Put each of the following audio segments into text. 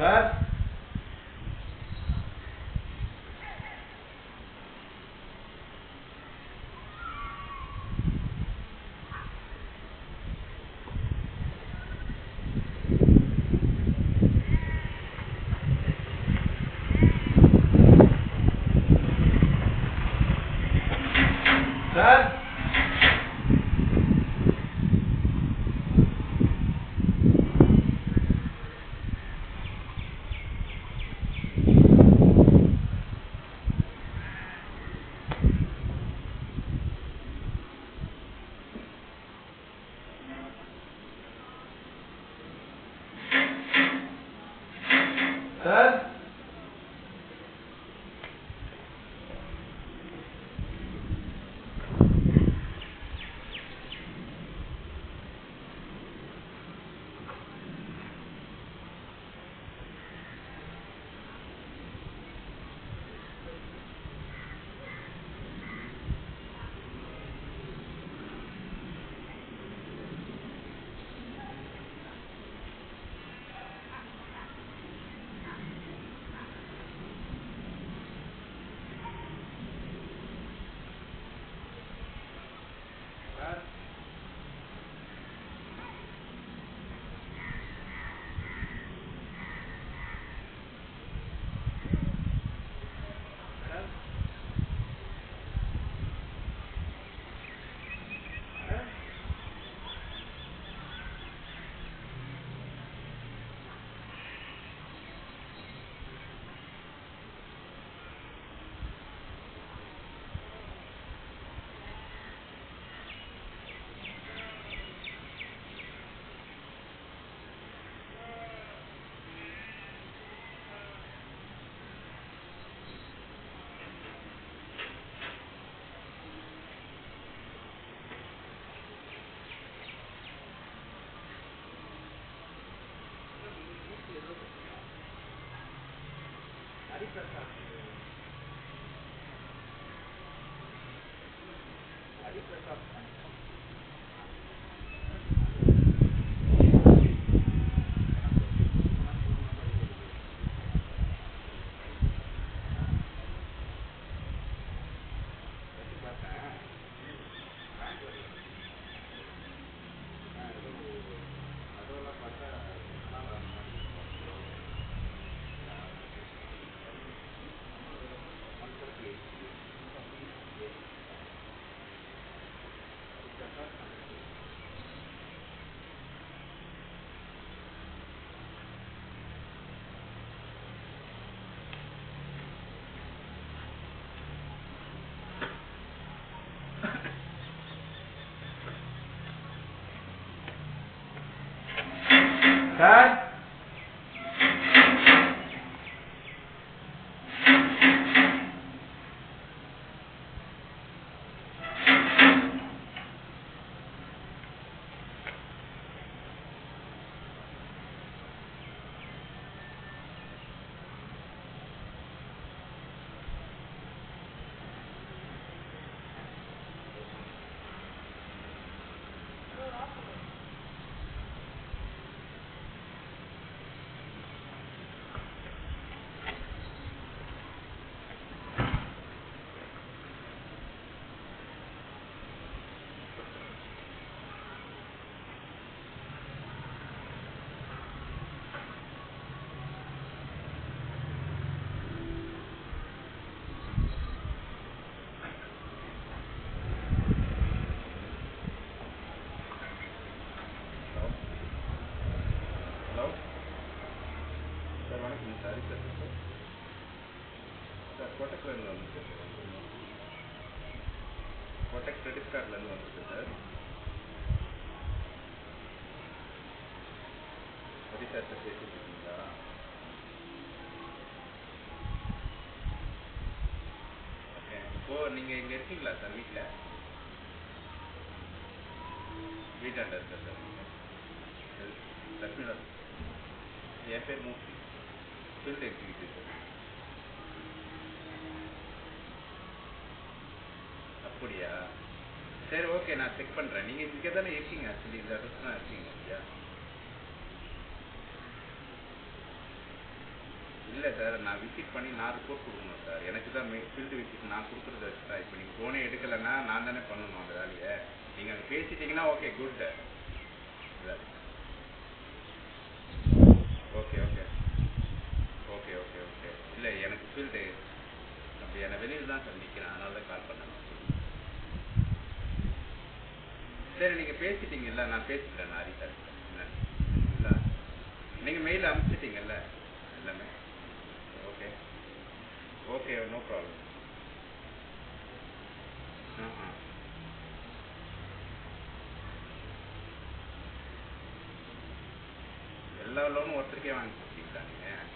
Sir sir sir sir Kotak credit கார்ட்லேருந்து வந்துருக்கு sir. சரி சார் பேசிட்டு இருக்கீங்களா? ஓகே, இப்போது நீங்கள் இங்கே இருக்கீங்களா சார்? வீட்டாண்ட இருக்கா சார்? நீங்கள் லக்ஷ்மி என் பேர் மூர்த்தி, ஃபீல்டு எக்ஸிக்யூட்டிவ் சார். அப்படியா? சரி, ஓகே, நான் செக் பண்ணுறேன். நீங்கள் இங்கே தானே இருக்கீங்க? ஆக்சுவலி இந்த அட்ரஸ் தான் இருக்கீங்க இல்லையா? இல்லை சார், நான் விசிட் பண்ணி நான் ரிப்போர்ட் கொடுக்கணும் சார். எனக்கு தான் ஃபீல்டு விசிட் நான் கொடுக்குறத வச்சு தான். இப்போ நீங்கள் ஃபோனே எடுக்கலைன்னா நான் தானே பண்ணணும் அந்த வேலையை. நீங்கள் அங்கே பேசிட்டீங்கன்னா okay good. Okay okay okay okay okay. இல்லை எனக்கு ஃபீல்டு அப்படி என்னை வெளியில் தான் சார் நிற்கிறேன், அதனால தான் கால் பண்ணேன். சரி நீங்கள் பேசிட்டீங்கல்ல, நான் பேசிக்கிறேன். நான் சார் இல்லை நீங்கள் மெயில் அனுப்பிச்சிட்டிங்கல்ல எல்லாமே. Okay okay no problem. எல்லா லோனும் ஒருத்தருக்கே வாங்கி கொடுத்தீங்களா நீங்கள்?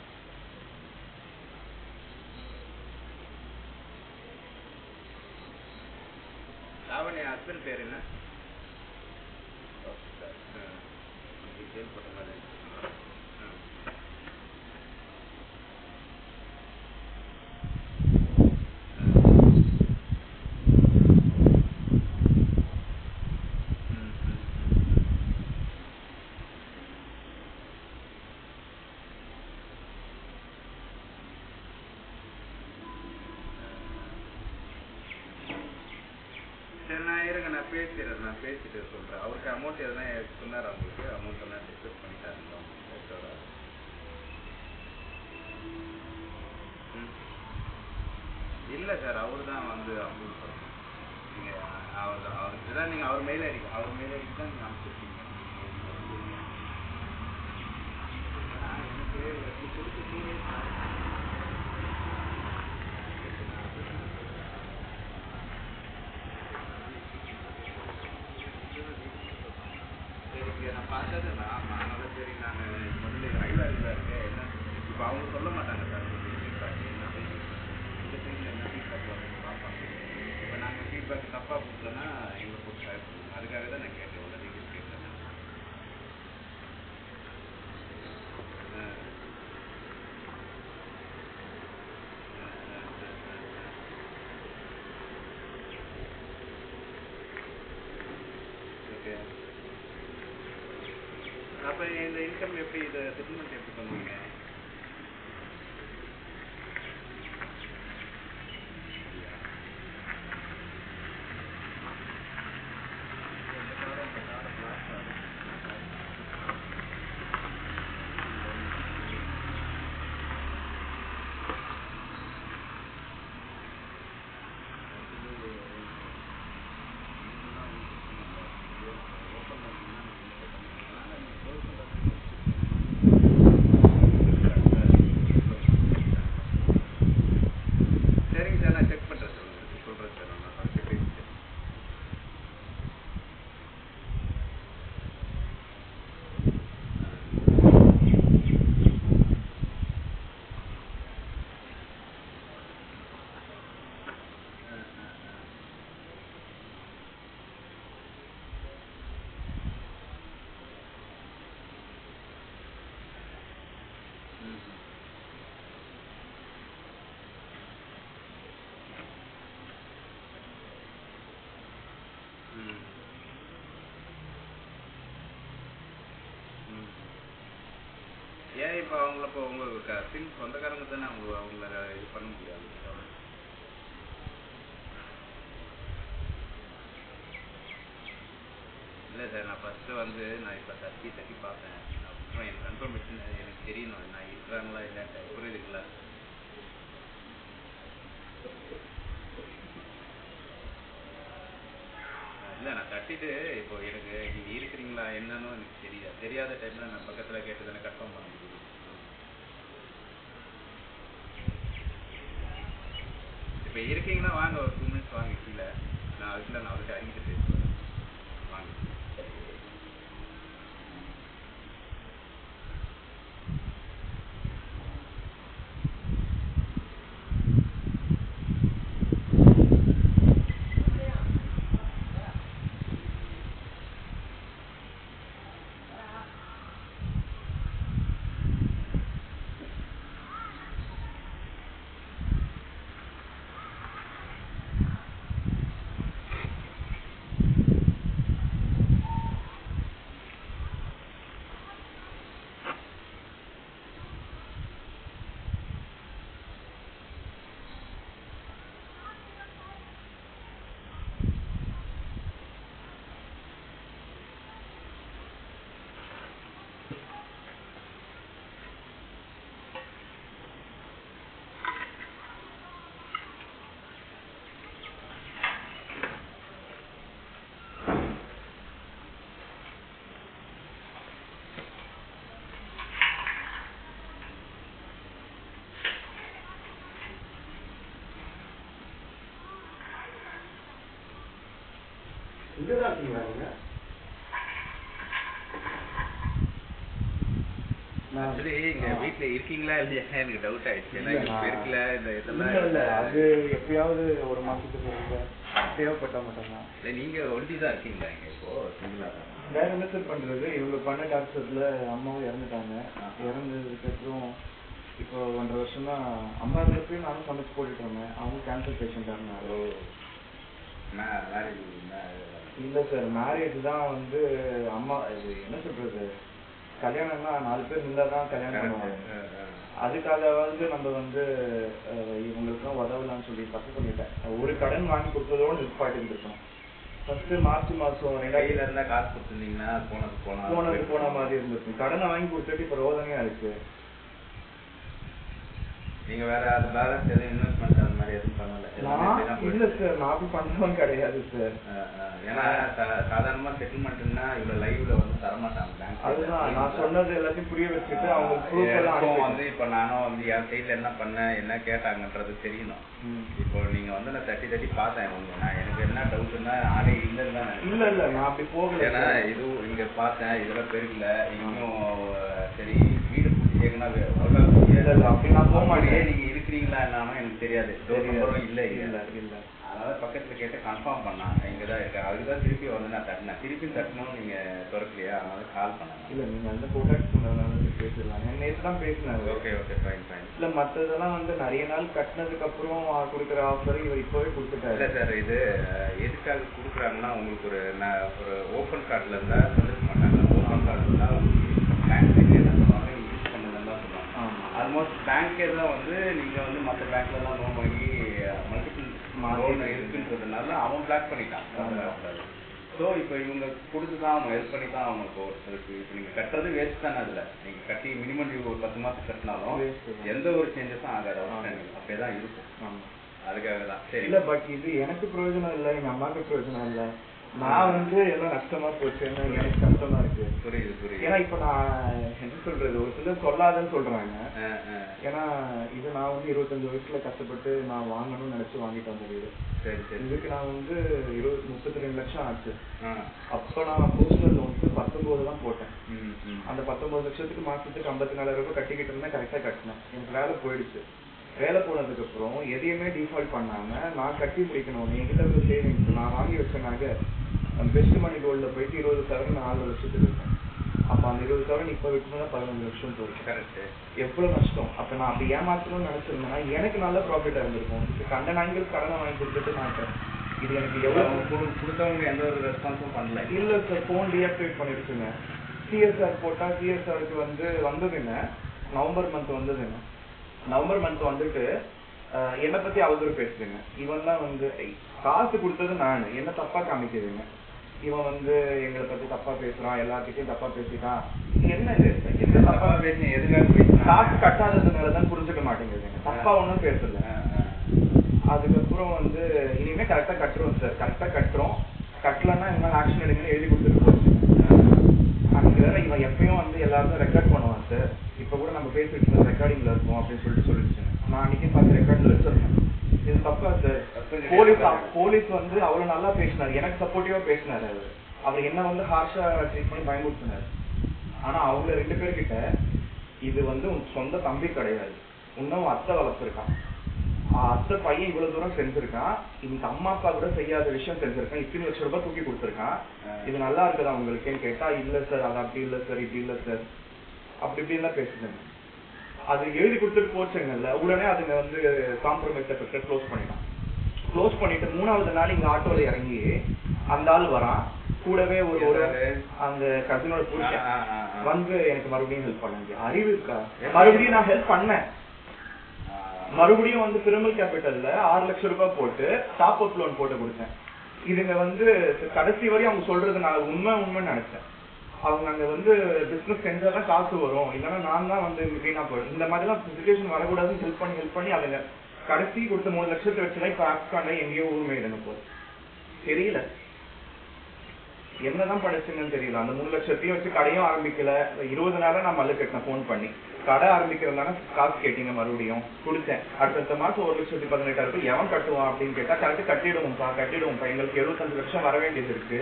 லாவணி ஹஸ்பண்ட் பேர் என்ன? ஓகே சார், டீட்டெயில் போட்ட மாதிரி. சரி நான் இருங்க, நான் பேசிட்டு சொல்கிறேன். அவருக்கு அமௌண்ட் எதனா சொன்னார்? அவங்களுக்கு அமௌண்ட் எல்லாம் டிஸ்கஸ் பண்ணிட்டாருங்களா ஓகேவா? இல்லை சார், அவர் தான் வந்து அப்ரூவ் பண்ணணும். நீங்கள் அவருக்கு தான் நீங்கள் அவர் மெயில் ஐடிக்கு தான் நீங்கள் அனுப்பிச்சிருக்கீங்க. எனக்கு கொடுத்து 2 days நான் பார்த்தது அதனால சரி நான் முதல்ல ஹைலாரில் இருக்கேன். என்ன இப்போ அவங்க சொல்ல மாட்டாங்க சார் ஃபீட்பேக் என்ன இந்த சைடில் என்ன ஃபீட்பேக் வருதுன்னு பார்ப்பாங்க. இப்போ நாங்கள் ஃபீட்பேக் தப்பாக கொடுத்தோன்னா எங்களை போட்டு ஷேர் பண்ணுவோம். அதுக்காக தான் நான் கேட்டேன். உள்ள நீங்கள் கேட்டேன். ஓகே, அப்போ இந்த இன்கம் எப்படி இதை செட்டில்மெண்ட் எப்படி பண்ணுவீங்க? சரிங்க சார், நான் செக் பண்ணுறேன் சார். உங்களுக்கு சொல்கிறேன் சார். நான் ஃபஸ்ட்டு பேசிட்டேன். ஏன் இப்போ அவங்கள இப்போ உங்களுக்கு சொந்தக்காரங்க தானே அவங்கள இது பண்ண முடியாது? இல்லை சார், நான் ஃபஸ்ட்டு வந்து நான் இப்போ தட்டி பார்த்தேன். அப்புறம் எனக்கு கன்ஃபர்மேஷன் எனக்கு தெரியணும் நான் இருக்கிறாங்களா இல்லைன்ட்டு. புரியுதுங்களா? இல்லை நான் தட்டிட்டு இப்போ எனக்கு நீங்கள் இருக்கிறீங்களா என்னன்னு எனக்கு தெரியாத டைமில் நான் பக்கத்தில் கேட்டு தானே கன்ஃபார்ம் பண்ண முடியும். இப்போ இருக்கீங்கன்னா வாங்க, ஒரு 2 minutes வாங்க கீழே. நான் அவர்கிட்ட அறிஞ்சிட்டு பேசுவேன். வாங்க. இங்கதான் இருக்கீங்களா நீங்க? ஆக்சுவலி இங்க வீட்டுல இருக்கீங்களா இல்லையா எனக்கு டவுட் ஆயிடுச்சு. ஏன்னா இப்ப இருக்கல இந்த இதெல்லாம் இல்ல அது எப்பயாவது ஒரு மாசத்துக்கு தேவைப்பட்ட மட்டும்தான். நீங்க ஒண்டி தான் இருக்கீங்களா இங்க இப்போ சிங்கிளா தான்? வேற என்ன சார் பண்றது, இவங்க பண்ண டாக்டர்ல அம்மாவும் இறந்துட்டாங்க. இறந்ததுக்கு அப்புறம் இப்போ 1.5 வருஷம் தான் அம்மா இருந்தப்பயும் நானும் சமைச்சு போட்டுட்டு இருந்தேன். அவங்க கேன்சர் பேஷண்டா இருந்தாங்க. இல்ல சார், மேரேஜ் தான் வந்து அம்மா இது என்ன சொல்றது, கல்யாணம்னா 4 பேர் இருந்தா தான் கல்யாணம் பண்ணுவாங்க. அதுக்காக வந்து நம்ம வந்து இவங்களுக்குலாம் உதவலான்னு சொல்லி தப்பு பண்ணிட்டேன். ஒரு கடன் வாங்கி கொடுத்ததோடு நிற்பாட்டி இருந்திருக்கணும். ஃபர்ஸ்ட் மார்ச் மாசம் 2000 இருந்தா காசு கொடுத்துருந்தீங்கன்னா போன மாதிரி இருந்திருக்கும். கடனை வாங்கி கொடுத்துட்டு இப்ப ரோதனையா இருக்கு. நீங்க வேற அது பேலன்ஸ் எதுவும் இன்வெஸ்ட்மெண்ட் அந்த மாதிரி எதுவும் பண்ணல? இல்ல சார், நான் அப்படி பண்றவன் கிடையாது சார். ஏன்னா சாதாரணமா செட்டில்மெண்ட்னா இவ்வளவு லைவ்ல வந்து தரமாட்டாங்க பேங்க். அதுதான் நான் சொன்னது எல்லாத்தையும் புரிய வச்சுட்டு அவங்க ப்ரூஃப் எல்லாம் வந்து இப்ப நானும் வந்து என் சைட்ல என்ன பண்ணேன் என்ன கேட்டாங்கன்றது தெரியணும். இப்போ நீங்க வந்து நான் தட்டி பார்த்தேன். நான் எனக்கு என்ன டவுட்னா ஆளே இல்லைன்னு தான். இல்ல நான் அப்படி போகல. ஏன்னா இது இங்க பார்த்தேன், இதெல்லாம் பெருகல இன்னும். சரி வீடு கேட்கணும் அப்படி நான் போக மாட்டேன். நீங்க இருக்கிறீங்களா என்னன்னு எனக்கு தெரியாது. இல்ல அதனால பக்கத்துல கேட்டு கன்ஃபார்ம் பண்ணாங்க இங்கதான் இருக்கு. அதுக்குதான் திருப்பி வந்து நான் தட்டினேன். திருப்பி தட்டணும் நீங்க திறக்கலையா, அதனால கால் பண்ணேன். இல்ல நீங்க அந்த கான்டாக்ட் பண்ணதுனால பேசலாம். நேற்று தான் பேசினாரு. Okay fine. இல்ல மத்ததெல்லாம் வந்து நிறைய நாள் கட்டினதுக்கு அப்புறம் கொடுக்குற ஆஃபர் இவர் இப்பவே கொடுத்துட்டாரு. இல்ல சார், இது எதுக்காக கொடுக்குறாங்கன்னா உங்களுக்கு ஒரு ஓப்பன் கார்டுல இருந்தா சொல்லிக்க மாட்டாங்க. ஓப்பன் கார்டு இருந்தா பேங்க் என்ன சொல்லுவாங்க, நீங்க யூஸ் பண்ணுங்கன்னு தான் சொல்லுவாங்க. ஆல்மோஸ்ட் பேங்க்கே தான் வந்து நீங்க வந்து மற்ற பேங்க்ல எல்லாம் லோன் வாங்கி மல்டிபிள் லோன் இருக்குன்னு சொல்றதுனால அவன் பிளாக் பண்ணிட்டான். ஸோ இப்போ இவங்க கொடுத்து தான் அவங்க ஹெல்ப் பண்ணி தான் அவங்க ஒருத்தருக்கு இப்போ நீங்கள் கட்டுறது வேஸ்ட் தானே. அதில் நீங்கள் கட்டி மினிமம் டியூ ஒரு 10 மாதம் கட்டினாலும் எந்த ஒரு சேஞ்சஸும் ஆகாது. அப்படியே தான் இருக்கும். அதுக்காக தான். சரி இல்லை பட் இது எனக்கு பிரயோஜனம் இல்லை, எங்கள் அம்மாவுக்கு பிரயோஜனம் இல்லை. நான் வந்து எல்லாம் நஷ்டமா போச்சுன்னு எனக்கு கஷ்டமா இருக்கு. புரியுது. ஏன்னா இப்ப நான் என்ன சொல்றது, ஒரு சிலர் சொல்லாதன்னு சொல்றாங்க. ஏன்னா இது நான் வந்து 25 வயசுல கஷ்டப்பட்டு நான் வாங்கணும்னு நினைச்சு வாங்கிட்டு வந்த வீடு. இதுக்கு நான் வந்து 32 லட்சம் ஆச்சு. அப்ப நான் பர்சனல் லோனுக்கு 19 தான் போட்டேன். அந்த 19 லட்சத்துக்கு மாசத்துக்கு 54,000 ரூபாய் கட்டிக்கிட்டு இருந்தேன். கரெக்டா கட்டினேன். எனக்கு வேலை போயிடுச்சு. வேலை போனதுக்கு அப்புறம் எதையுமே டிஃபால்ட் பண்ணாம நான் கட்டி முடிக்கணும். என்கிட்ட இருக்க சேவிங்ஸ் நான் வாங்கி வச்சனாக பெஸ்ட் மணி கோல்ட்ல போயிட்டு 20,000 4 லட்சத்துக்கு இருக்கேன். அப்ப அந்த 20,000 இப்ப விட்டுனா 15 லட்சம் போயிடுச்சு. கரெக்ட். எவ்வளவு நஷ்டம். அப்ப நான் அப்படி ஏமாத்தணும்னு நினைச்சிருந்தேன்னா எனக்கு நல்ல ப்ராஃபிட்டா இருந்திருக்கும். கண்ட நாய்கள் கடனை வாங்கி கொடுத்துட்டு மாட்டேன். இது எனக்கு எவ்வளவு கொடுத்தவங்க எந்த ஒரு ரெஸ்பான்ஸும் பண்ணல. இல்ல சார், போன் டீஆக்டிவேட் பண்ணிருச்சுங்க. சிஎஸ்ஆர் போட்டா சிஎஸ்ஆருக்கு வந்து வந்ததுங்க. நவம்பர் மந்த் வந்ததுங்க. நவம்பர் மந்த் வந்துட்டு என்னை பத்தி அவதூறு பேசுதுங்க. இவன் தான் வந்து காசு கொடுத்தது நான், என்ன தப்பா காமிக்குதுங்க. இவன் வந்து எங்களை பத்தி தப்பா பேசுறான், எல்லாத்துக்கும் தப்பா பேசிட்டான். என்ன என்ன தப்பா பேசுங்க, எதுக்காக காசு கட்டாததுனாலதான் புரிஞ்சுக்க மாட்டேங்குதுங்க. தப்பா ஒன்றும் பேசல. அதுக்கப்புறம் வந்து இனிமே கரெக்டா கட்டுறோம் சார், கரெக்டா கட்டுறோம். கட்டலன்னா என்ன ஆக்ஷன் எடுங்கன்னு எழுதி கொடுத்துட்டு போச்சு. அன்னைக்கு வேற இவன் எப்பயும் வந்து எல்லாருக்கும் ரெக்கார்ட் பண்ணுவான் சார். இப்ப கூட நம்ம பேசிட்டு ரெக்கார்டிங்ல இருக்கோம் அப்படின்னு சொல்லிடுச்சுங்க. நான் அன்னைக்கு பார்த்து ரெக்கார்ட்ல வச்சிருக்கேன். இது தப்பா சார். போலீஸ் வந்து அவ்வளவு நல்லா பேசினாரு, எனக்கு சப்போர்ட்டிவா பேசினாரு. அவர் என்ன வந்து ஹார்ஷா ட்ரீட் பண்ணி பயன்படுத்தினாரு. ஆனா அவங்க 2 பேர்கிட்ட இது வந்து உன் சொந்த தம்பி கிடையாது, இன்னும் அத்தை வளர்த்துருக்கான். அத்தை பையன் இவ்வளவு தூரம் செஞ்சிருக்கான். இன்னைக்கு அம்மா அப்பா கூட செய்யாத விஷயம் செஞ்சிருக்கான். இத்தனை லட்சம் ரூபாய் தூக்கி கொடுத்துருக்கான். இது நல்லா இருக்குதா உங்களுக்குன்னு கேட்டா இல்ல சார், அது அப்படி இல்ல சார், இப்படி இல்ல சார், அப்படி இப்படின்னு பேசுறேன். அது எழுதி கொடுத்துட்டு போச்சுங்கல்ல, உடனே அதுங்க வந்து காம்ப்ரமைஸ் க்ளோஸ் பண்ணிட்டான். க்ளோஸ் பண்ணிட்டு 3வது நாள் இங்க ஆட்டோல இறங்கி அந்த ஆள் வரான். கூடவே ஒரு அந்த கசினோட புருஷன் வந்து எனக்கு மறுபடியும் ஹெல்ப் பண்ணாங்க. அறிவு இருக்கா? மறுபடியும் நான் ஹெல்ப் பண்ணேன். மறுபடியும் வந்து பிரிமல் கேபிட்டல்ல 6 லட்சம் ரூபாய் போட்டு டாப் அப் லோன் போட்டு கொடுத்தேன். இதுங்க வந்து கடைசி வரையும் அவங்க சொல்றது நான் உண்மைன்னு நினைச்சேன். அவங்க அங்க வந்து பிசினஸ் செஞ்சாதான் காசு வரும், இல்லைன்னா நான் தான் வந்து வீணா போயிடும். இந்த மாதிரி எல்லாம் சிச்சுவேஷன் வரக்கூடாதுன்னு ஹெல்ப் பண்ணி அவங்க கடைசி கொடுத்த 3 லட்சத்தை வச்சுதான் இப்ப ஆப்கான்ல எங்கேயோ ஊர்மையிடணும் போது தெரியல. என்னதான் படிச்சுங்கன்னு தெரியல. அந்த 3 லட்சத்தையும் வச்சு கடையும் ஆரம்பிக்கல. 20 நாளா நான் மல்லு கட்டினேன் போன் பண்ணி. கடை ஆரம்பிக்கிறதுனால காசு கேட்டீங்க, மறுபடியும் கொடுத்தேன். அடுத்த மாசம் 1,18,000 எவன் கட்டுவான் அப்படின்னு கேட்டா கரெக்ட் கட்டிடுவோம்ப்பா எங்களுக்கு 75 லட்சம் வர வேண்டியது இருக்கு.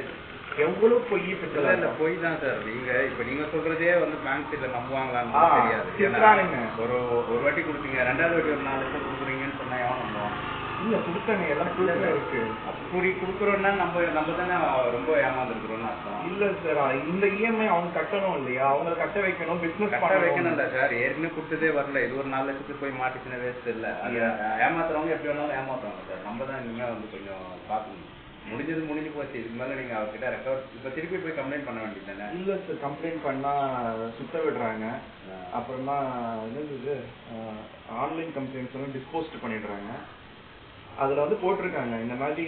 எவ்வளவு பொய் இல்ல பொய் தான் சார். நீங்க சொல்றதே வந்து பேங்க் சைட்ல நம்புவாங்களான்னு தெரியாது. ஒரு வாட்டி கொடுத்தீங்க, 2வது வாட்டி ஒரு 4 லட்சம் கொடுக்குறீங்கன்னு சொன்னா எவன் நம்புவான்? இல்ல கொடுத்தாங்க, எல்லாம் ப்ரூஃப்ல இருக்கு. அப்படி கொடுக்குறோம்னா நம்ம தானே ரொம்ப ஏமாந்துருக்குறோம்னு அர்த்தம். இல்ல சார், இந்த இஎம்ஐ அவங்க கட்டணும் இல்லையா, அவங்க கட்ட வைக்கணும், பிசினஸ் கட்ட வைக்கணும் இல்ல சார். ஏற்கனவே கொடுத்ததே வரல, இது ஒரு 4 லட்சத்துக்கு போய் மாட்டிச்சுன்னா வேஸ்ட் இல்ல. அது ஏமாத்துறவங்க எப்படி வேணாலும் ஏமாத்துவாங்க சார். நம்ம தான் இனிமே வந்து கொஞ்சம் பார்க்கணும். முடிஞ்சு போச்சு. இதுக்கு மேல நீங்க அவர்கிட்ட ரெக்கவர் இப்ப திருப்பி போய் கம்ப்ளைண்ட் பண்ண வேண்டியது தானே? இல்ல சார், கம்ப்ளைண்ட் பண்ணா சுத்த விடுறாங்க. அப்புறமா என்னது ஆன்லைன் கம்ப்ளைண்ட்ஸ் வந்து டிஸ்போஸ்ட் பண்ணிடுறாங்க. அதுல வந்து போட்டிருக்காங்க இந்த மாதிரி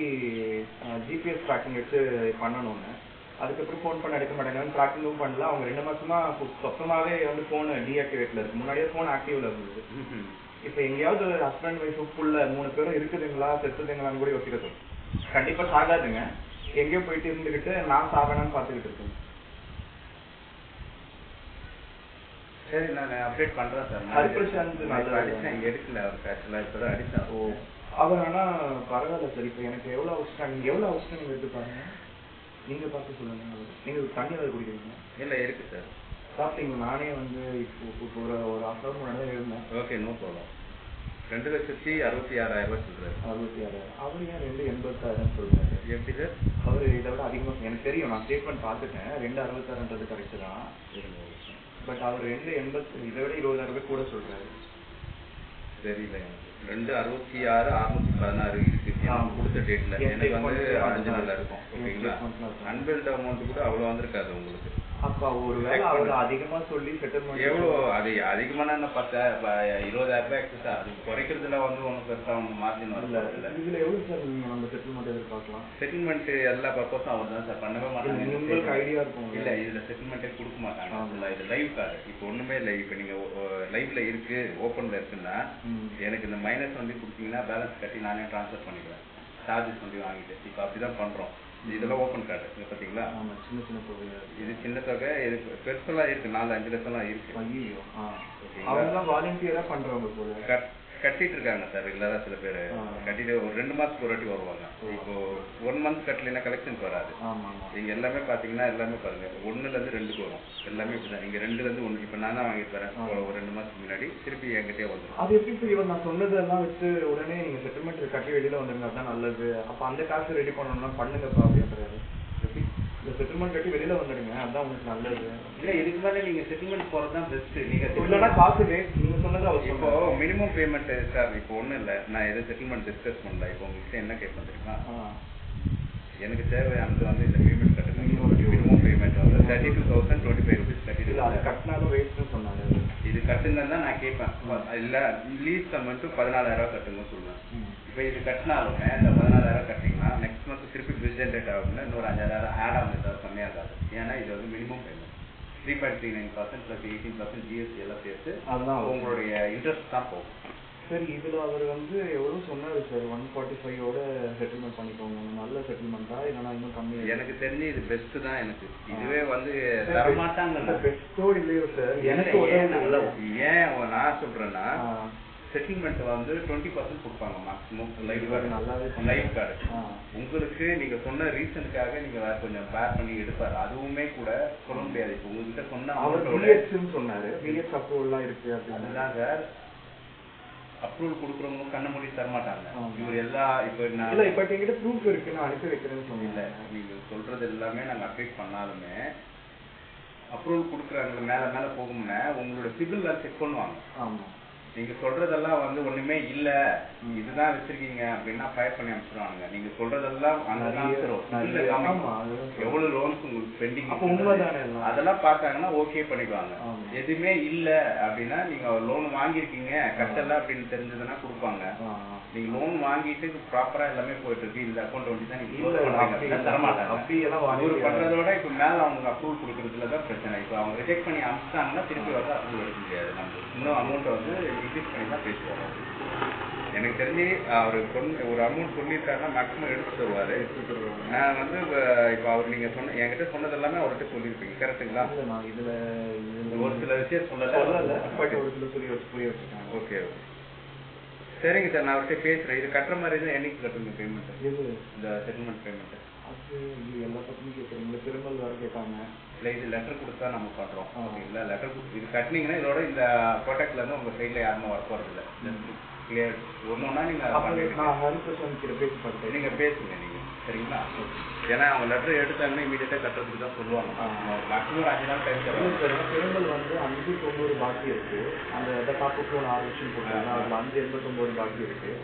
ஜிபிஎஸ் ட்ராக்கிங் வச்சு பண்ணணும்னு. அதுக்கப்புறம் ஃபோன் பண்ண எடுக்க மாட்டேங்கிறாங்க, ட்ராக்கிங்கும் பண்ணல. அவங்க 2 மாசமா சொந்தமாவே வந்து ஃபோன் டீஆக்டிவேட்ல இருக்கு. முன்னாடியே ஃபோன் ஆக்டிவ்ல இருந்தது. இப்ப எங்கேயாவது ஹஸ்பண்ட் ஒய்ஃப் ஃபுல்ல 3 பேரும் இருக்குதுங்களா செத்துதுங்களான்னு கூட யோசிக்க தோணும். கண்டிப்பா சாகாதுங்க, எங்கேயோ போயிட்டு இருந்துகிட்டு நான் சாகணும்னு பாத்துக்கிட்டு இருக்கேன். சரி, நான் அப்டேட் பண்றேன் சார். அடிச்சேன், எடுக்கல அவருக்கு. ஆக்சுவலா இப்பதான் அடிச்சேன். ஓ, அவர் ஆனா பரவாயில்ல சார். இப்ப எனக்கு எவ்வளவு அவசரம், நீங்க எவ்வளவு அவசரம் நீங்க எடுத்து பாருங்க. நீங்க பார்த்து சொல்லுங்க. நீங்க தண்ணி ஏதாவது குடிக்கிறீங்க? இல்ல இருக்கு சார். சாப்பிட்டீங்க? நானே வந்து இப்போ ஒரு 1/2 hour முன்னாடி இருந்தேன். Okay, no problem. 2,66,000 சொல்றாரு. 66,000. அவர் ஏன் 2,86,000 சொல்றாரு? எப்படி சார்? அவரு இதை விட அதிகமா, எனக்கு தெரியும், நான் ஸ்டேட்மெண்ட் பார்த்துட்டேன். 2,66,000 கரெக்ட் தான். பட் அவர் 2,80, இதை விட 20,000 கூட சொல்றாரு. தெரியல, 2,66,616 இருக்கு கொடுத்த டேட்ல. எனக்கு வந்து 5 நாள் இருக்கும். ஓகேங்களா? அன்பில்ட் அமௌண்ட் கூட அவ்வளவு வந்திருக்காது உங்களுக்கு. அப்ப ஒருவேளை அவர் அதிகமா சொல்லி செட்டில்மெண்ட் எவ்வளவு அது அதிகமான 20,000 எக்ஸஸ். அது குறைக்கிறதுல வந்து ஒன்றும் பெருசா ஒன்று மார்ஜின் வரல. இதுல எவ்வளவு சார் நீங்க நம்ம செட்டில்மெண்ட் எதிர்பார்க்கலாம்? செட்டில்மெண்ட் எல்லா பர்பஸும் அவர் தான் சார் பண்ணவே மாட்டாங்க. உங்களுக்கு ஐடியா இருக்கும் இல்ல, இதுல செட்டில்மெண்ட்டே கொடுக்க மாட்டாங்க. இது லைவ் கார்டு. இப்போ ஒண்ணுமே இல்லை. இப்ப நீங்க லைவ்ல இருக்கு, ஓப்பன்ல இருக்குன்னா எனக்கு இந்த மைனஸ் வந்து கொடுத்தீங்கன்னா பேலன்ஸ் கட்டி நானே டிரான்ஸ்ஃபர் பண்ணிடுவேன். சார்ஜஸ் வந்து வாங்கிட்டு இப்ப அப்படிதான் பண்றோம். இதெல்லாம் ஓப்பன் கார்டு இங்க பாத்தீங்களா? சின்ன தொகை. இது சின்ன தொகை. இது பெருசெல்லாம் இருக்கு, 4-5 லட்சம் இருக்கு. ஐயோ, அவங்க வாலண்டியரா பண்றவங்க போல கட்டிட்டு இருக்காங்க சார். ரெகுலரா சில பேர் கட்டிட்டு ஒரு 2 மாசத்துக்கு ஒரு வாட்டி வருவாங்க. இப்போ 1 மந்த் கட்டலைன்னா கலெக்ஷனுக்கு வராது. நீங்க எல்லாமே பாத்தீங்கன்னா எல்லாமே பாருங்க, 1ல இருந்து 2க்கு வரும். எல்லாமே இப்படிதான். நீங்க 2ல இருந்து 1. இப்ப நான் தான் வாங்கிட்டு வரேன் ஒரு 2 மாசத்துக்கு முன்னாடி. திருப்பி என்கிட்டே வந்துடும். அது எப்படி சார்? நான் சொன்னதெல்லாம் வச்சு உடனே நீங்க செட்டில்மெண்ட் கட்டி வெளியில வந்துருங்க, அதுதான் நல்லது. அப்ப அந்த காசு ரெடி பண்ணணும்னா பண்ணுங்கப்பா அப்படின்றாரு. இந்த செட்டில்மெண்ட் கட்டி வெளியில வந்துடுங்க, அதான் உங்களுக்கு நல்லது. இல்ல, இதுக்கு மேல நீங்க செட்டில்மெண்ட் போறதுதான் பெஸ்ட். நீங்க இல்லைன்னா காசு நீங்க சொன்னது அவர் இப்போ மினிமம் பேமெண்ட் சார். இப்போ ஒண்ணும் இல்ல, நான் எது செட்டில்மெண்ட் டிஸ்கஸ் பண்ணல. இப்போ உங்ககிட்ட என்ன கேட்பேன் தெரியுமா? எனக்கு தேவையானது வந்து இந்த பேமெண்ட் கட்டுங்க. மினிமம் பேமெண்ட் வந்து 32,025 rupees கட்டிட்டு கட்டினாலும் வேஸ்ட்னு சொன்னாங்க. இது கட்டுங்கன்னு தான் நான் கேட்பேன். இல்ல, லீஸ் அமௌண்ட் 14,000 கட்டுங்க சொல்லுவேன். இப்ப இது கட்டினாலுமே இந்த 14,000 கட்டிங்கன்னா நெக்ஸ்ட் மந்த் திருப்பி பில் ஜென்ரேட் ஆகும்னா இன்னொரு 5,000 ஆட் ஆகும் சார். கம்மியாகாது. ஏன்னா இது வந்து மினிமம் பேமெண்ட் 3.39% + 18% GST எல்லாம் சேர்த்து அதுதான் உங்களுடைய இன்ட்ரெஸ்ட் தான் போகும். சரி, இதுல அவர் வந்து எவ்வளவு சொன்னாரு சார்? 145 செட்டில்மெண்ட் பண்ணிக்கோங்க. நல்ல செட்டில்மெண்டா இல்லைன்னா இன்னும் கம்மி? எனக்கு தெரிஞ்சு இது பெஸ்ட் தான். எனக்கு இதுவே வந்து தரமாட்டாங்க. பெஸ்டோ இல்லையோ சார், எனக்கு ஏன் நான் சொல்றேன்னா செட்டில்மெண்ட் வந்து 20% கொடுப்பாங்க மேக்ஸிமம். லைவ் கார்டு உங்களுக்கு நீங்க சொன்ன ரீசனுக்காக நீங்க கொஞ்சம் பேர் பண்ணி எடுப்பாரு. அதுவுமே கூட சொல்ல முடியாது. இப்போ உங்ககிட்ட சொன்னாரு பிஎஸ் அப்ரூவல்லாம் இருக்கு அப்படிதான் சார். அப்ரூவல் கொடுக்குறவங்க கண்ண மூடி தரமாட்டாங்க. இவர் எல்லா இப்ப என்கிட்ட ப்ரூஃப் இருக்கு, நான் அனுப்பி வைக்கிறேன்னு சொன்னீங்க. நீங்க சொல்றது எல்லாமே நாங்க அப்டேட் பண்ணாலுமே அப்ரூவல் கொடுக்குறாங்க மேல மேல போகும்னா உங்களோட சிபில் செக் பண்ணுவாங்க. ஆமா, நீங்க சொல்றதெல்லாம் வந்து ஒண்ணுமே இல்ல, இதுதான் வச்சிருக்கீங்க அப்படின்னா ஃபயர் பண்ணி அனுப்பிச்சிருவாங்க. நீங்க சொல்றதெல்லாம் எவ்வளவு லோன்ஸ் உங்களுக்கு பெண்டிங் அதெல்லாம் பார்த்தாங்கன்னா ஓகே பண்ணிடுவாங்க. எதுவுமே இல்ல அப்படின்னா நீங்க லோன் வாங்கிருக்கீங்க கட்டல அப்படின்னு தெரிஞ்சதுன்னா கொடுப்பாங்க. நீங்க லோன் வாங்கிட்டு ப்ராப்பரா எல்லாமே போயிட்டு இருக்கு, இந்த அக்கௌண்ட் வந்து தான் நீங்க தரமாட்டாங்க. ஒரு பண்றதோட இப்ப மேல அவங்க அப்ரூவல் கொடுக்கறதுலதான் பிரச்சனை. இப்ப அவங்க ரிஜெக்ட் பண்ணி அனுப்பிச்சிட்டாங்கன்னா திருப்பி வந்து அப்ரூவல் எடுக்க முடியாது. நம்ம இன்னும் அமௌண்ட் வந்து இன்க்ரீஸ் பண்ணி தான் பேசுவோம். எனக்கு தெரிஞ்சு அவர் ஒரு அமௌண்ட் சொல்லியிருக்காருன்னா மேக்ஸிமம் எடுத்து தருவாரு. நான் வந்து இப்போ அவர் நீங்க சொன்ன என்கிட்ட சொன்னது எல்லாமே அவர்கிட்ட சொல்லியிருப்பீங்க, கரெக்டுங்களா? நான் இதுல ஒரு சில விஷயம் சொல்லல, பட் ஒரு சில சொல்லி புரிய வச்சுருக்கேன். ஓகே ஓகே, சரிங்க சார். நான் அவர்கிட்ட பேசுறேன். இது கட்டுற மாதிரி தான் என்னைக்கு கட்டுங்க பேமெண்ட்? இது இந்த செட்டில்மெண்ட் பேமெண்ட் அது எல்லா பக்கமும் கேட்குறீங்க, திருமல் வேறு கேட்காங்க. இல்லை, இது லெட்டர் கொடுத்தா நம்ம பண்ணுறோம். ஓகேங்களா? லெட்டர் இது கட்டினீங்கன்னா இதோட இந்த ப்ராடக்ட்லேருந்து உங்கள் சைடில் யாருமே ஒர்க் போகிறதில்ல. கிளியர் ஒன்றுனா நீங்கள் நான் ஹரிபிரசாந்த் கிட்ட பேசி பார்த்தேன். நீங்கள் பேசுங்க நீங்கள், சரிங்களா? ஏன்னா அவங்க லெட்டர் எடுத்தாங்கன்னா இமீடியட்டாக கட்டுறதுக்கு தான் சொல்லுவாங்க. மேக்ஸிமம் 5 நாள் டைம் தருவாங்க. திருமல் வந்து 590 பாக்கி இருக்கு. அந்த காப்புக்கு ஒரு 6 லட்சம் போட்டாங்க, அதில் 589 பாக்கி இருக்கு.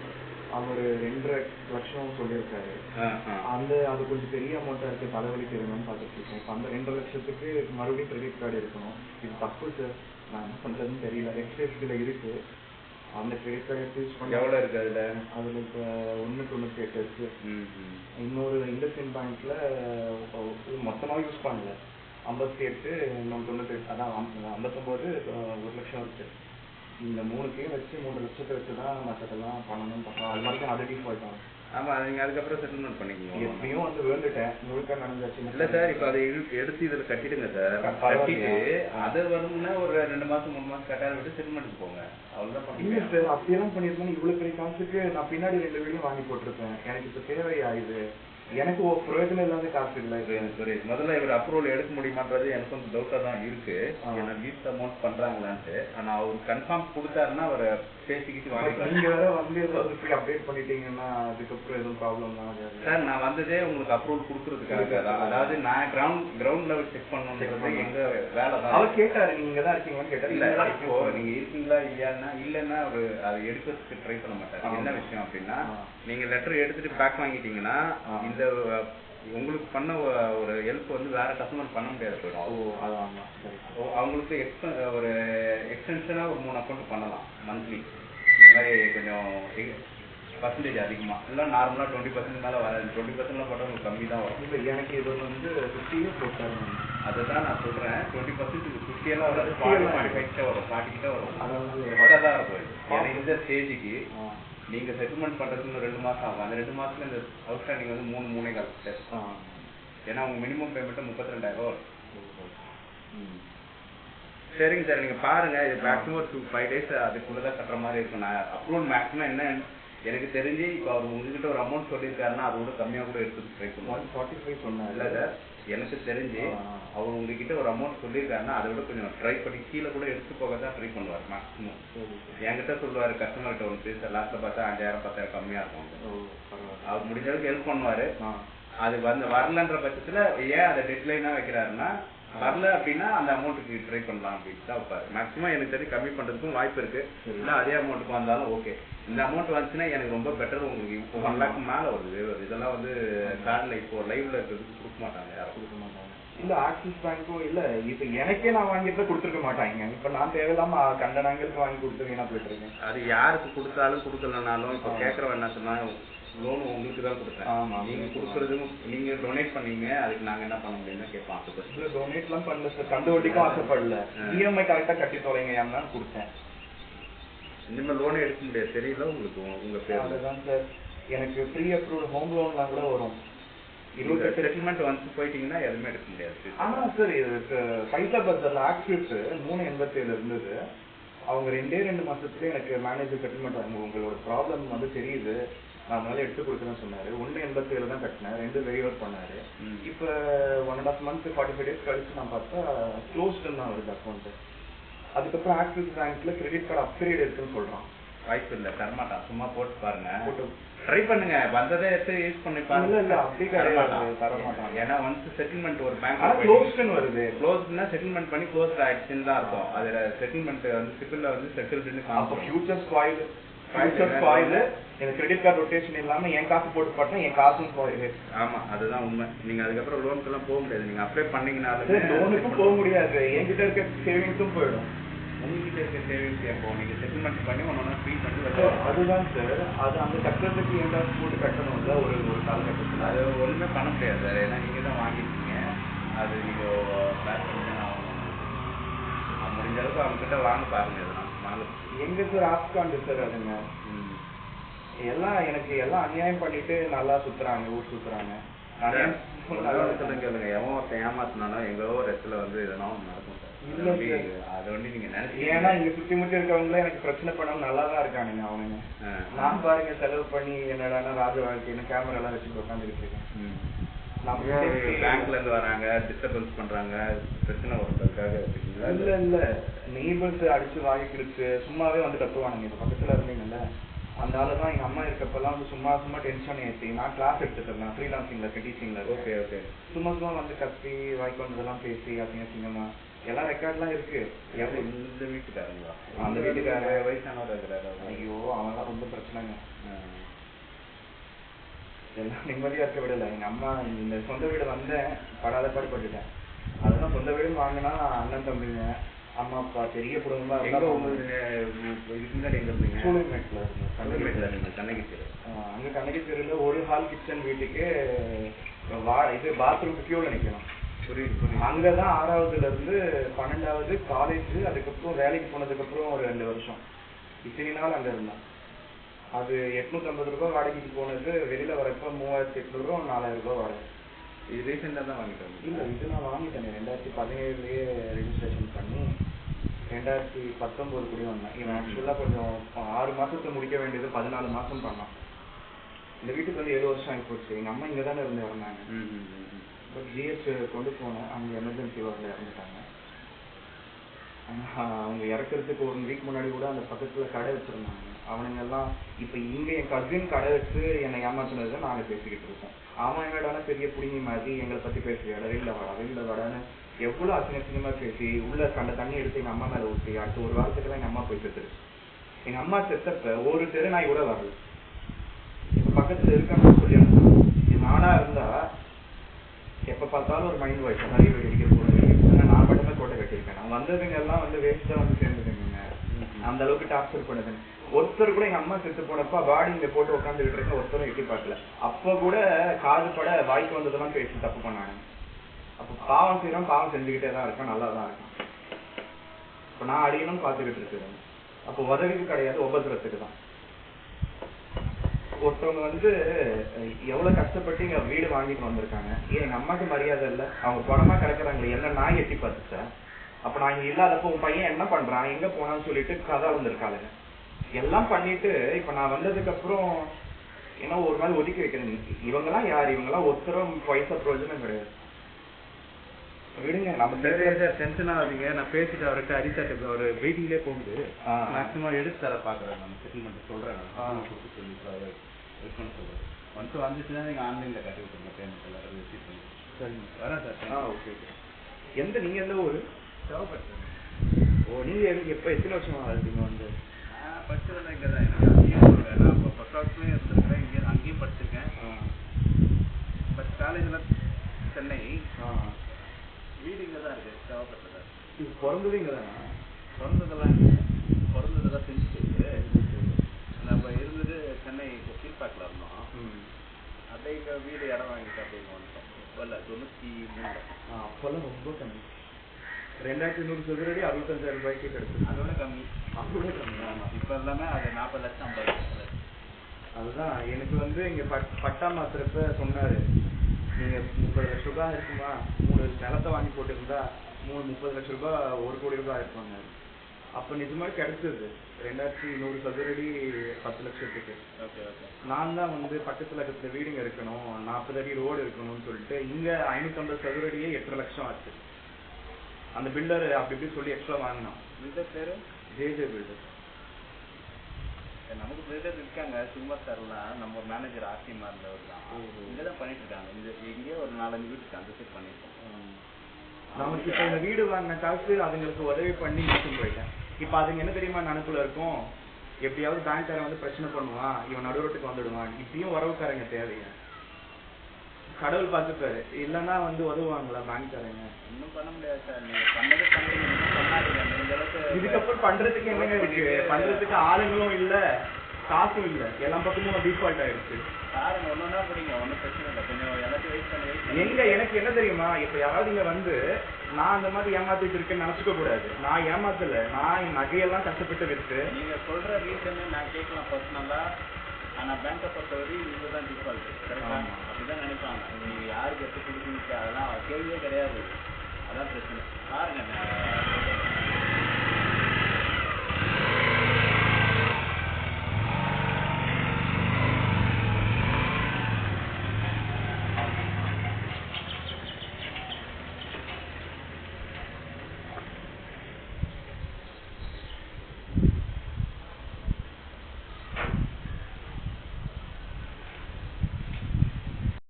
அவர் 2.5 லட்சம் சொல்லியிருக்காரு. அது கொஞ்சம் பெரிய அமௌண்ட்டாக இருக்குது, தலைவலிக்கு இருக்கணும்னு பார்த்துட்டு இருக்கேன். இப்போ அந்த 2.5 லட்சத்துக்கு மறுபடியும் கிரெடிட் கார்டு இருக்கணும். இது தப்பு சார், நான் என்ன பண்ணுறதுன்னு தெரியல. ஹெச்டிஎஃப்சியில் இருக்குது, அந்த கிரெடிட் கார்டு எடுத்து யூஸ் பண்ணி எவ்வளோ இருக்குது அதில்? அதில் இப்போ 1.98 இருக்குது. இன்னொரு இண்டஸ்இண்ட் பேங்க்கில் மொத்தமாக யூஸ் பண்ணல, 58 இன்னொன்று 98, அதான் 59, 1 லட்சம் இருக்குது. இந்த 3க்கையும் வச்சு 3 லட்சத்தை வச்சு தான் மற்றதெல்லாம் பண்ணணும்னு பார்த்தோம். அது மாதிரி அது டிஃபால்ட் ஆகும். ஆமாம், அது நீங்கள் அதுக்கப்புறம் செட்டில்மெண்ட் பண்ணிக்கணும். எப்படியும் வந்து வேண்டுட்டேன், முழுக்க நடந்தாச்சு. இல்லை சார், இப்போ அதை எடுத்து இதில் கட்டிடுங்க சார். கட்டிட்டு அது வரும்னா ஒரு 2 மாதம் 3 மாதம் கட்டாத விட்டு செட்டில்மெண்ட்டுக்கு போங்க, அவ்வளோதான் பண்ணுங்க சார். அப்படியெல்லாம் பண்ணியிருந்தேன். இவ்வளோ பெரிய காசுக்கு நான் பின்னாடி 2 வீடியோ வாங்கி போட்டிருப்பேன். எனக்கு இப்போ தேவையா இது? எனக்கு ஒரு பிரயோஜனம் இல்லாத காசு இல்லை. புரியுது. முதல்ல இவர் அப்ரூவல் எடுக்க முடியுமான்றது எனக்கு கொஞ்சம் டவுட்டாக தான் இருக்கு. ஏன்னா லீஸ் அமௌண்ட் பண்ணுறாங்களான்ட்டு. ஆனால் அவர் கன்ஃபார்ம் கொடுத்தாருன்னா அவர் பேசிக்கிட்டு வாங்க. நீங்கள் வேற வந்து அப்டேட் பண்ணிட்டீங்கன்னா அதுக்கப்புறம் எதுவும் ப்ராப்ளம் தான் சார். நான் வந்ததே உங்களுக்கு அப்ரூவல் கொடுக்குறதுக்காக தான். அதாவது நான் கிரவுண்ட் லெவல் செக் பண்ணணுன்றது எங்கள் வேலை தான். அவர் கேட்டார், நீங்கள் தான் இருக்கீங்கன்னு கேட்டார். இல்லை, இப்போ நீங்கள் இருக்கீங்களா இல்லைன்னா அவர் அதை எடுக்கிறதுக்கு ட்ரை பண்ண மாட்டார். என்ன விஷயம் அப்படின்னா, நீங்கள் லெட்டர் எடுத்துட்டு பேக் வாங்கிட்டீங்கன்னா இந்த உங்களுக்கு பண்ண ஒரு ஹெல்ப் வந்து வேற கஸ்டமர் பண்ண முடியாது போயிடும். அவங்களுக்கு ஒரு எக்ஸ்டென்ஷனா ஒரு 3 அக்கௌண்ட் பண்ணலாம் மந்த்லி. இந்த மாதிரி கொஞ்சம் பர்சன்டேஜ் அதிகமாக இல்லை, நார்மலாக 20% மேலே வராது. 20% போட்டால் உங்களுக்கு கம்மி தான் வரும். இல்லை, எனக்கு இது வந்து 50 போட்டாங்க. அதை தான் நான் சொல்கிறேன். 20% 50 எல்லாம் வராது, 45 வரும், 40 கிட்ட வரும். அதாவது எக்ஸ்ட்ரா தான் இருக்கும். ஏன்னா இந்த ஸ்டேஜுக்கு நீங்கள் செட்டில்மெண்ட் பண்ணுறதுக்கு 2 மாதம் ஆகும். அந்த 2 மாதத்துல இந்த அவுட்ஸ்டாண்டிங் வந்து 3.25. ஏன்னா உங்கள் மினிமம் பேமெண்ட்டு 32,000 வரும். சரிங்க சார், நீங்கள் பாருங்கள். இது மேக்ஸிமம் ஒரு 5 days அதுக்குள்ளே தான் கட்டுற மாதிரி இருக்கும். நான் அப்ரூவல் மேக்ஸிமம் என்ன எனக்கு தெரிஞ்சு இப்போ அவர் உங்ககிட்ட ஒரு அமௌண்ட் சொல்லியிருக்காருன்னா அது கூட கம்மியாக கூட எடுத்து ட்ரை பண்ணுவோம். 145 சொன்னார். இல்லை சார், எனக்கு தெரிஞ்சு அவர் உங்ககிட்ட ஒரு அமௌண்ட் சொல்லியிருக்காருன்னா அதை விட கொஞ்சம் ட்ரை பண்ணி கீழே கூட எடுத்து போக தான் ட்ரை பண்ணுவார் மேக்ஸிமம். என்கிட்ட சொல்லுவார், கஸ்டமர்கிட்ட ஒன்று பேச லாஸ்ட்டில் பார்த்தா 5,000 10,000 கம்மியாக இருக்கும். அவர் முடிஞ்ச அளவுக்கு ஹெல்ப் பண்ணுவார். அது வரலன்ற பட்சத்தில் ஏன் அதை டெட்லைனாக வைக்கிறாருன்னா, வரல அப்படின்னா அந்த அமௌண்ட்டுக்கு ட்ரை பண்ணலாம் அப்படின்னு தான் வைப்பாரு. மேக்ஸிமம் எனக்கு தெரிஞ்சு கம்மி பண்ணுறதுக்கும் வாய்ப்பு இருக்கு. இல்லை அதே அமௌண்ட்டுக்கு வந்தாலும் ஓகே. இந்த அமௌண்ட் வந்துச்சுன்னா எனக்கு ரொம்ப பெட்டர். உங்களுக்கு இப்போ 1 lakh மேலே வருது. இதெல்லாம் வந்து கார்டில் இப்போ லைவ்ல இருக்கிறதுக்கு கொடுக்க மாட்டாங்க, யாரும் கொடுக்க மாட்டாங்க. இல்லை, ஆக்சிஸ் பேங்க்கும் இல்லை. இப்போ எனக்கே நான் வாங்கிட்டு கொடுத்துருக்க மாட்டாங்க. இப்போ நான் தேவையில்லாம கண்ட நாங்களுக்கு வாங்கி கொடுத்துருக்கேன், நான் போயிட்டு இருக்கேன். அது யாருக்கு கொடுத்தாலும் கொடுக்கலனாலும் இப்போ கேட்குறவன் என்ன சொன்னா, லோன் உங்களுக்கு தான் கொடுத்தேன், நீங்க கொடுக்குறதும் நீங்க டொனேட் பண்ணீங்க, அதுக்கு நாங்க என்ன பண்ண முடியும்னு கேட்பான். டொனேட்லாம் பண்ணல சார், கண்டு வட்டிக்கும் ஆசைப்படல. இஎம்ஐ கரெக்டாக கட்டி தொலைங்க ஏன்னா கொடுத்தேன். இனிமேல் லோனே எடுக்க முடியாது, தெரியல உங்களுக்கு உங்க பேர். அதுதான் சார், எனக்கு ப்ரீ அப்ரூவல் ஹோம் லோன்லாம் கூட வரும். 28 செட்டில்மெண்ட் வந்து போயிட்டீங்கன்னா எதுவுமே எடுக்க முடியாது. ஆனா சார், இதுக்கு பைசா பஸ்ஸில் ஆக்சிஸ் 387 இருந்தது. அவங்க 2 மாசத்துலேயே எனக்கு மேனேஜர் செட்டில்மெண்ட் ஆகும். உங்களோட ப்ராப்ளம் வந்து தெரியுது, நான் அதனால எடுத்து கொடுக்குறேன்னு சொன்னாரு. 187 தான் கட்டினேன், 2 வெரிவர் பண்ணாரு. இப்போ 1.5 month 45 days கழிச்சு நான் பார்த்தா க்ளோஸ்டுன்னு தான் வருது அக்கௌண்ட். அதுக்கப்புறம் ஆக்சிஸ் பேங்க்ல கிரெடிட் கார்டு அப்கிரேட் இருக்குன்னு சொல்றான். வாய்ப்பு இல்லை, தரமாட்டான். சும்மா போட்டு பாருங்க, ட்ரை பண்ணுங்க, வந்ததை எடுத்து யூஸ் பண்ணி பாருங்க. இல்ல அப்படி கிடையாது, தரமாட்டான். ஏன்னா ஒன்ஸ் செட்டில்மெண்ட் ஒரு பேங்க் க்ளோஸ்டுன்னு வருது. க்ளோஸ்னா செட்டில்மெண்ட் பண்ணி க்ளோஸ் ஆயிடுச்சுன்னு தான் இருக்கும். அதுல செட்டில்மெண்ட் வந்து சிபில்ல வந்து செட்டில்டுன்னு காமிக்கும். ஃபியூச்சர் ஸ்பாயில், எனக்கு கிரெடிட் கார்டு ரொட்டேஷன் இல்லாம என் காசு போட்டு பார்த்தா என் காசும் ஸ்பாயில். ஆமா, அதுதான் உண்மை. நீங்க அதுக்கப்புறம் லோனுக்கெல்லாம் போக முடியாது. நீங்க அப்ளை பண்ணீங்கன்னாலும் லோனுக்கும் போக முடியாது, என்கிட்ட இருக்க சேவிங்ஸும் போயிடும். உங்ககிட்ட இருக்க சேவிங்ஸ் எப்போ நீங்க செட்டில்மெண்ட் பண்ணி ஒன்று ஃப்ரீ பண்ணி அதுதான் சார். அது அந்த கட்டுறதுக்கு எந்த போட்டு கட்டணும்ல ஒரு காலகட்டத்தில். அது ஒன்றுமே பண்ண முடியாது சார், ஏன்னா நீங்கள் தான் வாங்கிருக்கீங்க. அது நீங்கள் பேக் பண்ணி தான் முடிஞ்ச அளவுக்கு அவங்ககிட்ட வாங்க பாருங்க. இதெல்லாம் வாங்க. எங்க சார் ஆப்காண்டு சார் அதுங்க. எல்லாம் எனக்கு எல்லாம் அநியாயம் பண்ணிட்டு நல்லா சுத்துறாங்க, ஊர் சுத்துறாங்க. சொல்லுங்க, எவன் ஒருத்தன் ஏமாத்தினாலும் எங்களோ ஒரு இடத்துல வந்து இதெல்லாம் நடக்கும் சார். அதை வந்து நீங்க நினைச்சு, ஏன்னா இங்க சுத்தி முத்தி இருக்கவங்களே எனக்கு பிரச்சனை பண்ணாம நல்லா தான் இருக்கானுங்க அவனுங்க. நான் பாருங்க செலவு பண்ணி என்னடா ராஜ வாழ்க்கைன்னு கேமரா எல்லாம் வச்சுட்டு உட்காந்துக்கிட்டு இருக்கேன். பேங்க்ல இருந்து வராங்க, டிஸ்டர்பன்ஸ் பண்றாங்க, பிரச்சனை வருவதற்காக. இல்ல நெய்பர்ஸ் அடிச்சு வாங்கிக்கிடுச்சு, சும்மாவே வந்து கத்துவானுங்க. இப்ப பக்கத்துல இருந்தீங்கல்ல, அந்த ஆளுதான் எங்க அம்மா இருக்கப்பெல்லாம் வந்து சும்மா டென்ஷன் ஏற்றி, நான் கிளாஸ் எடுத்துட்டு இருந்தேன் ஃப்ரீலான்சிங்ல இருக்க, டீச்சிங்ல. Okay okay. சும்மா வந்து கத்தி வாய்க்கு வந்ததெல்லாம் பேசி அசிங்கமா எல்லாம் ரெக்கார்ட்லாம் இருக்கு. இந்த வீட்டுக்காரங்களா? அந்த வீட்டுக்கார வயசானவர் இருக்கிறாரு. ஐயோ அவன்லாம் ரொம்ப பிரச்சனைங்க. எல்லாம் நிம்மதியா இருக்க விடல. எங்க அம்மா இந்த சொந்த வீடு வந்தேன், படாத பாடுபட்டுட்டேன். அதெல்லாம் சொந்த வீடு வாங்கினா அண்ணன் தம்பிங்க, அம்மா அப்பா, பெரிய குடும்பமா இதுக்கு முன்னாடி எங்க இருந்தீங்க? சூளைமேட்ல இருந்தேன். கண்ணகி தெரு. அங்க கண்ணகி தெருல ஒரு ஹால் கிச்சன் வீட்டுக்கு இது பாத்ரூம் கியூல நிக்கணும். அங்கதான் 6வதுல இருந்து 12வது காலேஜ், அதுக்கப்புறம் வேலைக்கு போனதுக்கு அப்புறம் ஒரு 2 வருஷம் இத்தனை நாள் அங்க இருந்தேன். அது 850 ரூபாய் வாடகைக்கு போனது, வெளியில வரப்ப 3800 ரூபா 4000 ரூபாய் வாடகை. இது ரீசெண்டா தான் வாங்கிட்டேன். இல்ல இது நான் வாங்கிட்டேன் 2017லயே ரெஜிஸ்ட்ரேஷன் பண்ணி 2019 குடி வந்தேன். இவன் ஆக்சுவலா கொஞ்சம் 6 மாசத்துல முடிக்க வேண்டியது 14 மாசம் பண்ணான். இந்த வீட்டுக்கு வந்து 7 வருஷம் ஆகி போச்சு. எங்க அம்மா இங்க தானே இருந்து இறந்தாங்க. பட் ஜிஹெச் கொண்டு போனேன், அங்க எமர்ஜென்சி வார்டில் இறந்துட்டாங்க. அவங்க இறக்குறதுக்கு 1 வீக் முன்னாடி கூட அந்த பக்கத்துல கடை வச்சிருந்தாங்க. அவனுங்க எல்லாம் இப்ப இங்க என் கசின் கடை வச்சு என்னை ஏமாத்துனதுதான் நாங்க பேசிக்கிட்டு இருக்கோம். அவன் என்னடான பெரிய புடிங்கி மாதிரி எங்களை பத்தி பேசுறியாட, வெளியில வடான்னு எவ்வளவு அசிங்கமா பேசி உள்ள கண்ட தண்ணி எடுத்து எங்க அம்மா மேல ஊற்றி அடுத்த 1 வாரத்துக்கு தான் எங்க அம்மா போய் செத்துருச்சு. எங்க அம்மா செத்தப்ப ஒரு தெரு நாய் கூட வரல. இப்ப பக்கத்துல இருக்கான்னு சொல்லி அனுப்புறோம். நானா இருந்தா எப்ப பார்த்தாலும் ஒரு மைண்ட் வாய்ஸ் நிறைய வீடு அடிக்க போறது. நான் மட்டுமே கோட்டை கட்டியிருக்கேன். நான் வந்ததுங்க எல்லாம் வந்து வேஸ்டா வந்து சேர்ந்துதுங்க. அந்த அளவுக்கு டார்ச்சர் பண்ணுதுங்க. ஒருத்தர் கூட எங்க அம்மா செத்து போனப்ப பாடி இங்க போட்டு உட்காந்துக்கிட்டு இருக்க ஒருத்தரும் எட்டி பார்க்கல. அப்ப கூட காது பட வாய்க்கு வந்ததெல்லாம் பேசி தப்பு பண்ணாங்க. அப்ப பாவம் செய்யறோம், பாவம் செஞ்சுக்கிட்டே தான் இருக்கேன், நல்லா தான் இருக்கேன். இப்ப நான் அடிக்கணும்னு பாத்துக்கிட்டு இருக்கேன். அப்ப உதவிக்கு கிடையாது, உபதிரத்துக்கு தான். ஒருத்தவங்க வந்து எவ்வளவு கஷ்டப்பட்டு இங்க வீடு வாங்கிட்டு வந்திருக்காங்க. ஏன் எங்க அம்மாக்கு மரியாதை இல்ல? அவங்க புறமா கிடக்குறாங்களே, என்ன நாய் எட்டி பார்த்துச்சா? அப்ப நான் இங்க இல்லாதப்ப உன் பையன் என்ன பண்றான், எங்க போனான்னு சொல்லிட்டு கதை வந்திருக்காளுங்க. எல்லாம் பண்ணிட்டு இப்ப நான் வந்ததுக்கு அப்புறம் ஏன்னா ஒரு நாள் ஒதுக்கி வைக்கிறேன். இவங்கெல்லாம் யாரு? இவங்கெல்லாம் ஒருத்தரும் பைசா பிரயோஜனம் கிடையாது. விடுங்க, நம்ம டென்ஷன் ஆகுதுங்க. நான் பேசிட்டு அவர்கிட்ட அரிசாட்டு ஒரு வெயிட்டிங்லேயே போகுது. மேக்ஸிமம் எடுத்து தர பாக்குறேன். நம்ம செட்டில்மெண்ட் சொல்றேன், சொல்லி சொல்றேன். ஒன்ஸ் வந்துச்சுன்னா நீங்க ஆன்லைன்ல கட்டி விட்டுருங்க பேமெண்ட் எல்லாம் ரிசீவ் பண்ணி. சரிங்க, வரேன் சார். ஓகே. நீங்க எந்த ஊரு? ஓ, நீங்க எப்ப எத்தனை வருஷமா இருக்கீங்க வந்து? நான் படிச்சதுல இங்கே தான். எனக்கு அங்கேயும் நான் இப்போ ஃபர்ஸ்ட் கிளாஸ்லேயும் இருந்திருக்கிறேன், இங்கே அங்கேயும் படிச்சிருக்கேன். பட் காலேஜில் சென்னை, வீடு இங்கே தான் இருக்குது, தேவைப்பட்டது. இது பிறந்தது இங்கே தானே? பிறந்ததெல்லாம் பிறந்தது தான் செஞ்சுட்டு நம்ம இருந்தது சென்னை ஃபீட்பேக்கில் இருந்தோம். அப்படியே இங்கே வீடு இடம் வாங்கிட்டு அப்படின்னு வந்துட்டோம். இப்போ இல்லை 93. அப்போல்லாம் ரொம்ப கம்மி. 2200 சதுரடி 65,000 ரூபாய்க்கு கிடைச்சது. அதோட கம்மி. ஆமாம், இப்போ எல்லாமே அது 40 லட்சம் 50 லட்சம். அதுதான் எனக்கு வந்து இங்கே பட்டா மாத்திரப்ப சொன்னாரு, நீங்க 30 லட்ச ரூபாய் இருக்குமா, 3 நிலத்தை வாங்கி போட்டுருந்தா 30 லட்ச ரூபாய் 1 கோடி ரூபாய் இருப்பாங்க. அப்ப நிஜமா கிடைச்சது 2100 சதுரடி 10 லட்சத்துக்கு. நான் தான் வந்து பக்கத்துல வீடுங்க இருக்கணும், 40 அடி ரோடு இருக்கணும்னு சொல்லிட்டு இங்க 550 சதுரடியே 8 லட்சம் ஆச்சு. அந்த பில்டர் அப்படி இப்படி சொல்லி எக்ஸ்ட்ரா வாங்கினோம். பில்டர் பேரு ஜேஜே பில்டர். நமக்கு பில்டர் இருக்காங்க, சும்மா தரலாம். நம்ம மேனேஜர் ஆர்டிமா இருந்தவர் தான். இங்கதான் பண்ணிட்டு இருக்காங்க. இங்கே ஒரு 4-5 வீட்டுக்கு அந்த சைட் பண்ணிருக்கோம். நமக்கு இப்ப இந்த வீடு வாங்கின காசு அதுங்களுக்கு உதவி பண்ணி முடிச்சுட்டு போயிட்டேன். இப்ப அதுங்க என்ன தெரியுமா நினைப்புல இருக்கும், எப்படியாவது பேங்க்காரன் வந்து பிரச்சனை பண்ணுவான், இவன் நடுரோட்டுக்கு வந்துடுவான். இப்படியும் உறவுக்காரங்க தேவையா? கடவுள் பார்த்துப்பாரு, இல்லன்னா வந்து உதவுவாங்களா பேங்க்காரங்க? இன்னும் பண்ண முடியாது சார். நீங்க பண்ணது பண்ணாதீங்க. இதுக்கப்புறம் பண்றதுக்கு என்னங்க இருக்கு? பண்றதுக்கு ஆளுங்களும் இல்ல, காசும் இல்ல, எல்லா பக்கமும் டிஃபால்ட் ஆயிடுச்சு. பாருங்க, ஒன்னொன்னா புரியுங்க, ஒன்னும் பிரச்சனை இல்லை. கொஞ்சம் எல்லாத்தையும் வெயிட் பண்ணி எங்க எனக்கு என்ன தெரியுமா, இப்ப யாராவது இங்க வந்து நான் அந்த மாதிரி ஏமாத்திட்டு இருக்கேன்னு நினைச்சுக்க கூடாது. நான் ஏமாத்தல, நான் என் நகையெல்லாம் கஷ்டப்பட்டு விட்டு. நீங்க சொல்ற ரீசன் நான் கேட்கலாம் பர்சனலா. ஆனால் பேங்கை பொறுத்தவரை இவங்க தான் டிஃபால்ட் கரெக்டாக ஆமா. அப்படிதான் நினைப்பாங்க. நீங்கள் யாருக்கு எடுத்து கொடுக்குறீங்க அதெல்லாம் கேள்வியே கிடையாது. அதான் பிரச்சனை. பாருங்க